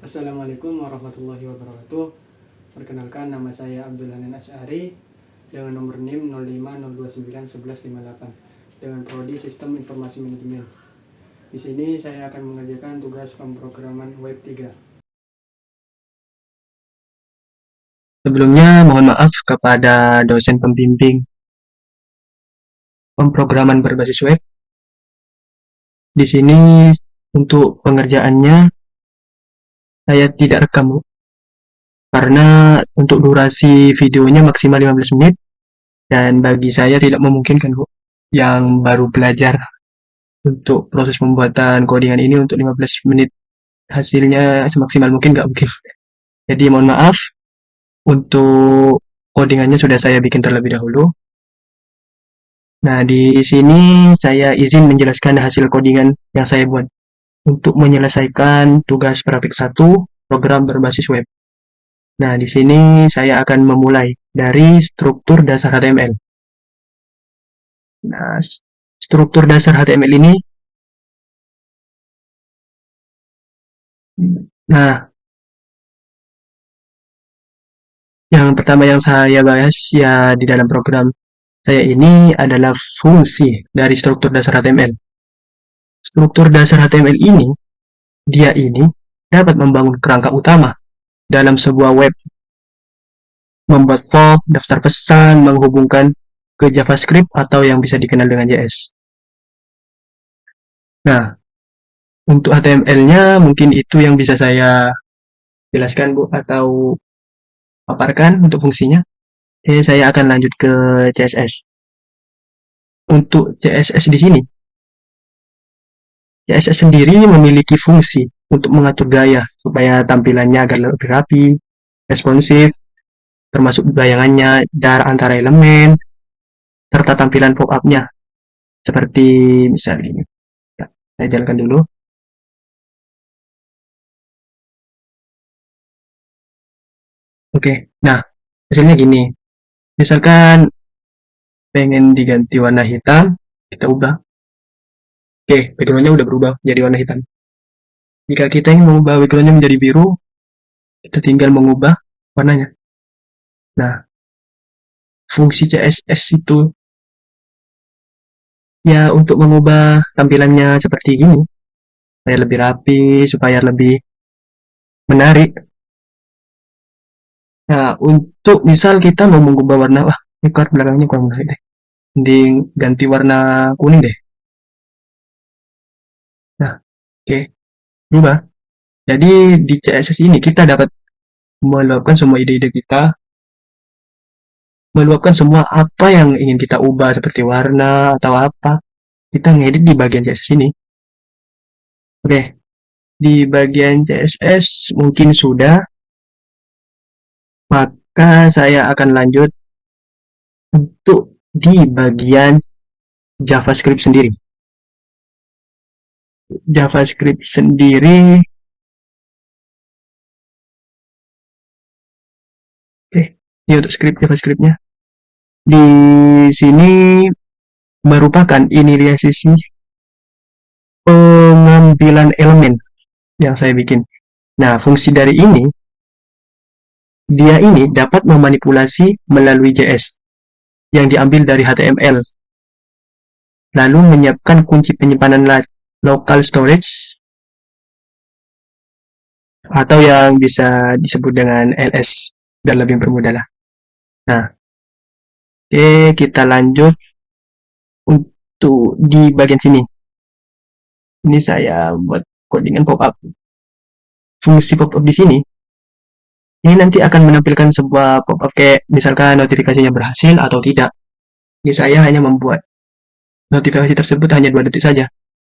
Assalamualaikum warahmatullahi wabarakatuh. Perkenalkan, nama saya Abdul Hanan Asy'ari dengan nomor NIM 0502911158 dengan prodi Sistem Informasi Manajemen. Di sini saya akan mengerjakan tugas pemrograman web 3. Sebelumnya mohon maaf kepada dosen pembimbing pemrograman berbasis web. Di sini untuk pengerjaannya saya tidak rekam, Bu, karena untuk durasi videonya maksimal 15 menit dan bagi saya tidak memungkinkan, Bu, yang baru belajar untuk proses pembuatan codingan ini untuk 15 menit hasilnya semaksimal mungkin nggak mungkin. Jadi mohon maaf, untuk codingannya sudah saya bikin terlebih dahulu. Nah, di sini saya izin menjelaskan hasil codingan yang saya buat untuk menyelesaikan tugas praktik 1 program berbasis web. Nah, di sini saya akan memulai dari struktur dasar HTML. Nah, struktur dasar HTML ini, nah, yang pertama yang saya bahas ya di dalam program saya ini adalah fungsi dari struktur dasar HTML. Struktur dasar HTML ini, dia ini dapat membangun kerangka utama dalam sebuah web, membuat form, daftar pesan, menghubungkan ke JavaScript atau yang bisa dikenal dengan JS. Nah, untuk HTML-nya mungkin itu yang bisa saya jelaskan, Bu, atau paparkan untuk fungsinya. Saya akan lanjut ke CSS. Untuk CSS di sini, CSS sendiri memiliki fungsi untuk mengatur gaya supaya tampilannya agar lebih rapi, responsif, termasuk bayangannya, jarak antara elemen, serta tampilan pop-up-nya. Seperti misalnya ini. Ya, saya jalankan dulu. Oke, nah hasilnya gini. Misalkan pengen diganti warna hitam, kita ubah. Oke, background-nya udah berubah jadi warna hitam. Jika kita ingin mengubah background-nya menjadi biru, kita tinggal mengubah warnanya. Nah, fungsi CSS itu ya untuk mengubah tampilannya seperti gini, supaya lebih rapi, supaya lebih menarik. Nah, untuk misal kita mau mengubah warna, wah, ini card belakangnya kurang menarik deh. Mending ganti warna kuning deh. Nah, oke, berubah. Jadi di CSS ini kita dapat meluapkan semua ide-ide kita, meluapkan semua apa yang ingin kita ubah seperti warna atau apa. Kita ngedit di bagian CSS ini. Oke, di bagian CSS mungkin sudah, maka saya akan lanjut untuk di bagian JavaScript sendiri. JavaScript sendiri, ini untuk script JavaScript-nya. Di sini merupakan inisialisasi pengambilan elemen yang saya bikin. Nah, fungsi dari ini, dia ini dapat memanipulasi melalui JS yang diambil dari HTML, lalu menyiapkan kunci penyimpanan local storage atau yang bisa disebut dengan LS, dan lebih bermudah lah. Nah, oke, kita lanjut untuk di bagian sini. Ini saya buat codingan pop-up. Fungsi pop-up di sini, ini nanti akan menampilkan sebuah pop-up kayak misalkan notifikasinya berhasil atau tidak. Ini saya hanya membuat notifikasi tersebut hanya 2 detik saja.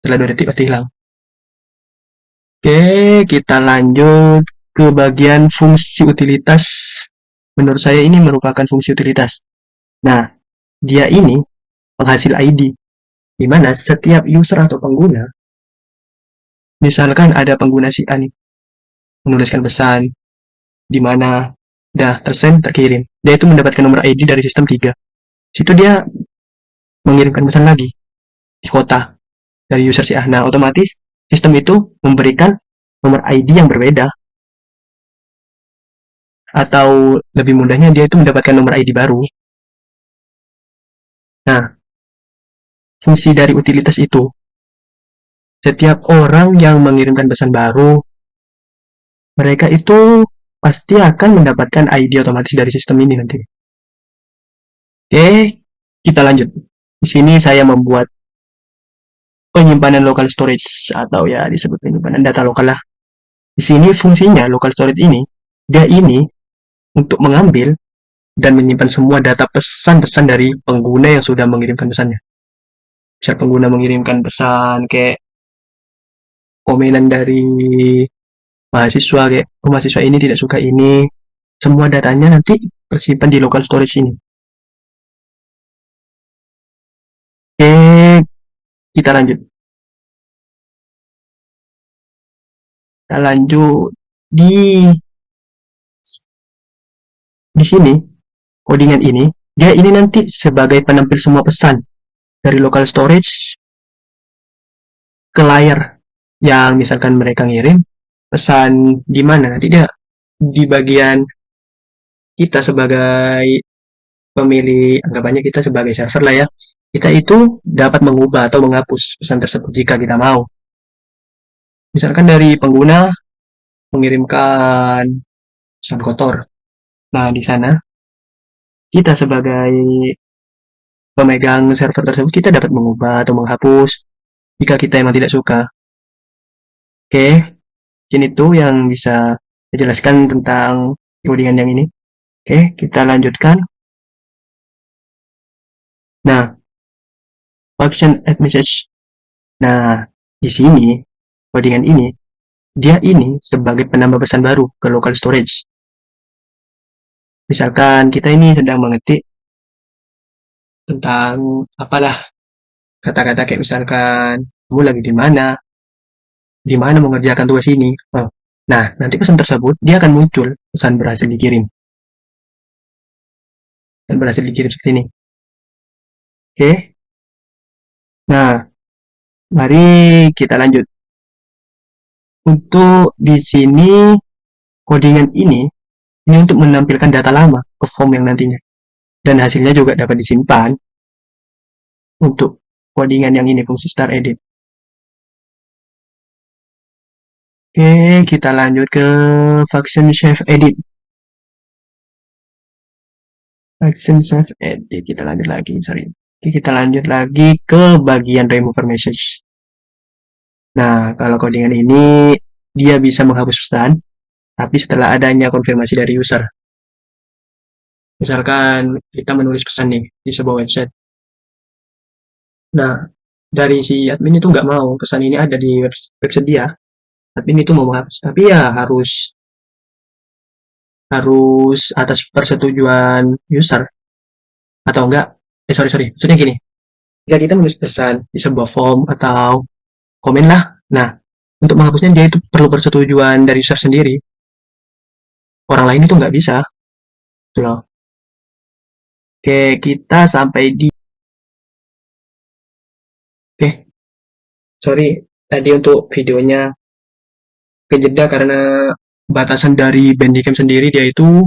Setelah 2 detik pasti hilang. Oke, kita lanjut ke bagian fungsi utilitas. Menurut saya ini merupakan fungsi utilitas. Nah, dia ini penghasil ID, di mana setiap user atau pengguna, misalkan ada pengguna si A nih, menuliskan pesan, di mana dah tersend terkirim. Dia itu mendapatkan nomor ID dari sistem 3. Situ dia mengirimkan pesan lagi di kota dari user si A. Nah, otomatis sistem itu memberikan nomor ID yang berbeda atau lebih mudahnya dia itu mendapatkan nomor ID baru. Nah, fungsi dari utilitas itu, setiap orang yang mengirimkan pesan baru, mereka itu pasti akan mendapatkan ID otomatis dari sistem ini nanti. Oke, kita lanjut. Di sini saya membuat penyimpanan local storage atau ya disebut penyimpanan data lokal lah. Di sini fungsinya local storage ini, dia ini untuk mengambil dan menyimpan semua data pesan-pesan dari pengguna yang sudah mengirimkan pesannya. Misal pengguna mengirimkan pesan kayak komenan dari mahasiswa kayak mahasiswa ini tidak suka ini, semua datanya nanti tersimpan di local storage ini. Oke, kita lanjut. Kita lanjut di sini codingan ini, dia ini nanti sebagai penampil semua pesan dari local storage ke layar yang misalkan mereka ngirim pesan di mana, nanti dia di bagian kita sebagai pemilik, anggapannya kita sebagai server lah ya, kita itu dapat mengubah atau menghapus pesan tersebut jika kita mau. Misalkan dari pengguna mengirimkan pesan kotor. Nah, di sana kita sebagai pemegang server tersebut kita dapat mengubah atau menghapus jika kita emang tidak suka. Oke, ini tuh yang bisa saya jelaskan tentang codingan yang ini. Oke, kita lanjutkan. Nah, function add message. Nah, di sini codingan ini dia ini sebagai penambah pesan baru ke local storage. Misalkan kita ini sedang mengetik tentang apalah kata-kata kayak misalkan kamu lagi di mana mengerjakan tugas ini. Oh. Nah, nanti pesan tersebut dia akan muncul pesan berhasil dikirim. Dan berhasil dikirim seperti ini. Oke. Nah, mari kita lanjut. Untuk di sini codingan ini untuk menampilkan data lama ke form yang nantinya. Dan hasilnya juga dapat disimpan untuk codingan yang ini fungsi start edit. Oke, kita lanjut ke function save edit. Function save edit, kita lanjut lagi, sorry. Oke, kita lanjut lagi ke bagian remover message. Nah, kalau codingan ini dia bisa menghapus pesan, tapi setelah adanya konfirmasi dari user. Misalkan kita menulis pesan nih di sebuah website. Nah, dari si admin itu nggak mau pesan ini ada di website dia. Admin itu mau menghapus, tapi ya harus atas persetujuan user atau enggak. Sorry, maksudnya gini. Jika kita menulis pesan di sebuah form atau komen lah, nah untuk menghapusnya dia itu perlu persetujuan dari user sendiri. Orang lain itu nggak bisa. Gitu loh. Oke, kita sampai di Oke, sorry tadi untuk videonya kejeda karena batasan dari Bandicam sendiri dia itu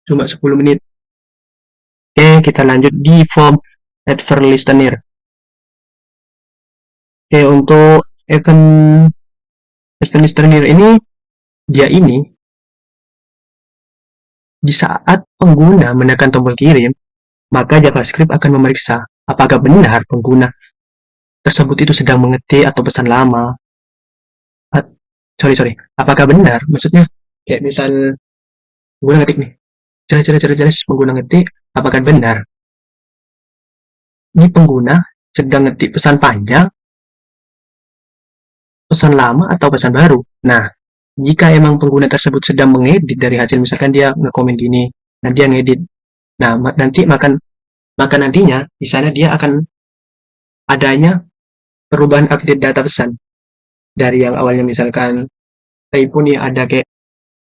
cuma 10 menit. Oke, kita lanjut di form advert listener. Oke, untuk event listener ini dia ini di saat pengguna menekan tombol kirim, maka JavaScript akan memeriksa apakah benar pengguna tersebut itu sedang mengetik atau pesan lama. Sorry, apakah benar? Maksudnya kayak misal pengguna ngetik nih, jelas pengguna ngetik, apakah benar? Ini pengguna sedang ngetik pesan panjang, pesan lama atau pesan baru. Nah, jika emang pengguna tersebut sedang mengedit dari hasil misalkan dia ngekomen gini, nah dia ngedit. Nah, maka nantinya di sana dia akan adanya perubahan update data pesan dari yang awalnya misalkan typo nih ada kayak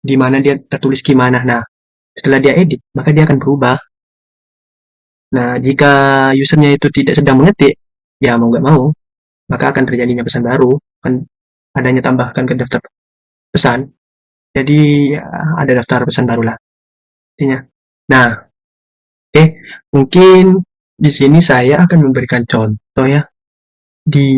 di mana dia tertulis gimana. Nah, setelah dia edit, maka dia akan berubah. Nah, jika usernya itu tidak sedang mengetik, ya mau nggak mau, maka akan terjadinya pesan baru, akan adanya tambahkan ke daftar pesan. Jadi ya, ada daftar pesan baru lah. intinya. Nah, mungkin di sini saya akan memberikan contoh ya di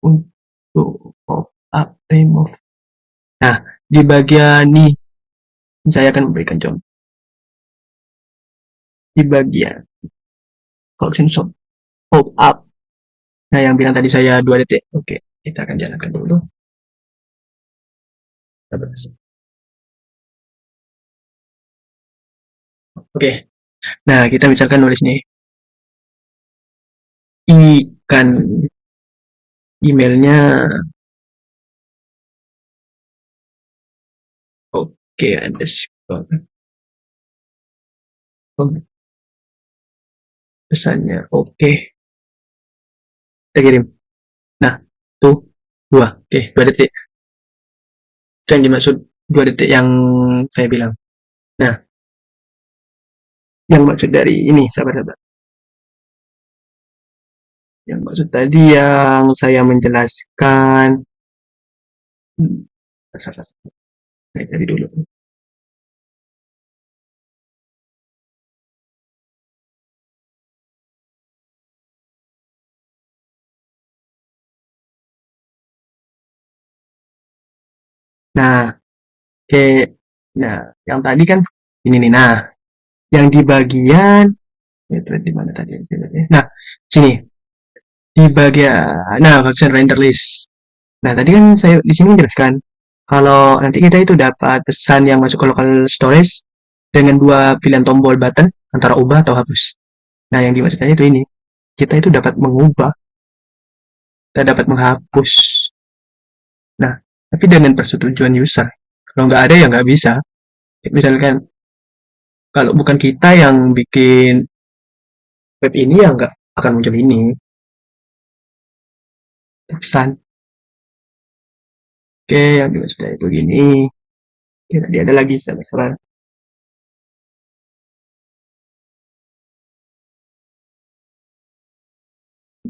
untuk pop up remove. Nah, di bagian nih saya akan memberikan contoh di bagian function shop pop up. Nah, yang bilang tadi saya 2 detik. Oke, kita akan jalankan dulu. Oke, nah kita misalkan nulis nih ikan emailnya. Oke, underscore pesannya. Oke, kita kirim. Nah, tuh 2. Oke, 2 detik. Itu yang dimaksud 2 detik yang saya bilang. Nah, yang maksud dari ini, sahabat-sahabat. Yang maksud tadi yang saya menjelaskan. Salah. Saya cari dulu. Nah, oke. Nah, yang tadi kan ini nih. Nah, yang di bagian itu di mana tadi? Nah, sini di bagian function render list. Nah, tadi kan saya di sini menjelaskan kalau nanti kita itu dapat pesan yang masuk ke local storage dengan 2 pilihan tombol button antara ubah atau hapus. Nah, yang dimaksudnya itu ini. Kita itu dapat mengubah, kita dapat menghapus. Nah, tapi dengan persetujuan user. Kalau nggak ada ya nggak bisa. Misalkan kalau bukan kita yang bikin web ini ya nggak akan muncul ini pesan. Oke, yang dimaksudnya itu gini. Oke, tadi ada lagi salah.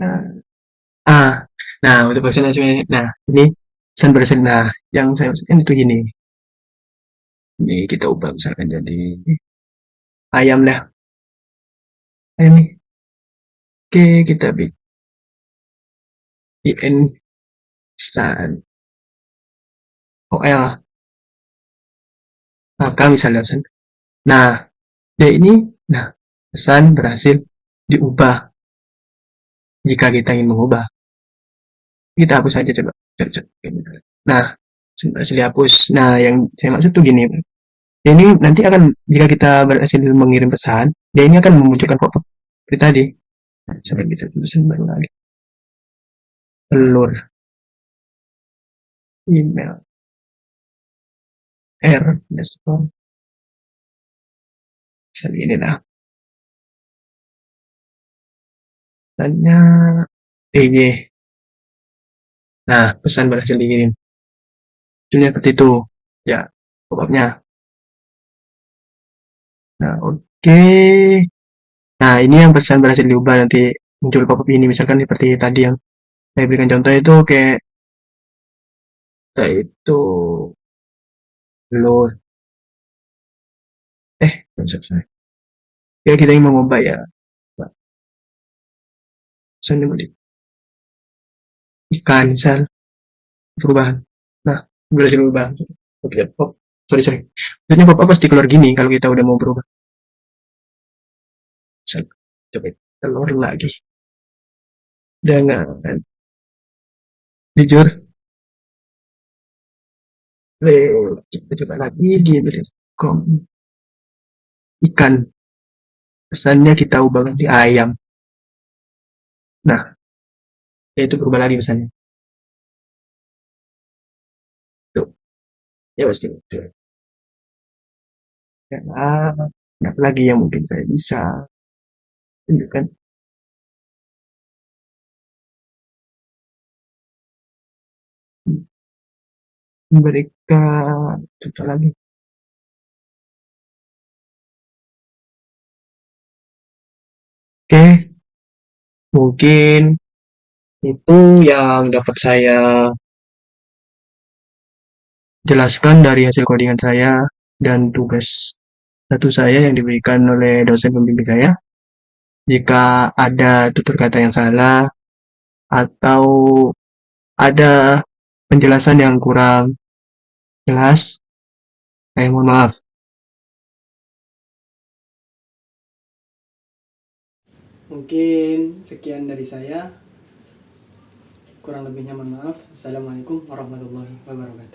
Nah, ah, nah untuk pesan nah ini pesan bersen. Nah, yang saya maksudkan itu gini. Ini kita ubah misalkan jadi ayam dah. Ayam nih. Oke, kita bikin pesan OL. Maka misalnya pesan. Nah, dia ini, nah pesan berhasil diubah. Jika kita ingin mengubah, kita hapus saja coba. Nah, berhasil dihapus. Nah, yang saya maksud tuh gini. Ini nanti akan jika kita berhasil mengirim pesan, dia ini akan memunculkan pop-up seperti tadi. Sampai kita tulisan baru lagi. Telur email r_. Misalnya ini lah. Tanya TY. Nah, pesan berhasil dikirim. Judulnya seperti itu. Ya, pop-upnya. Nah, oke. Nah, ini yang pesan berhasil diubah nanti muncul pop-up ini. Misalkan seperti tadi yang saya berikan contoh itu kayak itu telur. Sorry. Ya, kita ingin mengubah ya. Pesan ikan, misal. Perubahan. Nah, berhasil berubah. Oke, pop. Sorry. Maksudnya pop-up pasti keluar gini kalau kita udah mau berubah. Coba telur lagi. Jangan. Jujur. Kita coba lagi di com. Ikan. Pesannya kita ubah ganti ayam. Nah, ya itu berubah lagi pesannya. Tuh, ya pasti. Nah, apa lagi yang mungkin saya bisa tunjukkan? Memberikan contoh lagi. Oke, mungkin itu yang dapat saya jelaskan dari hasil codingan saya dan tugas satu saya yang diberikan oleh dosen pembimbing saya. Jika ada tutur kata yang salah atau ada penjelasan yang kurang jelas, saya mohon maaf. Mungkin sekian dari saya. Kurang lebihnya mohon maaf. Assalamualaikum warahmatullahi wabarakatuh.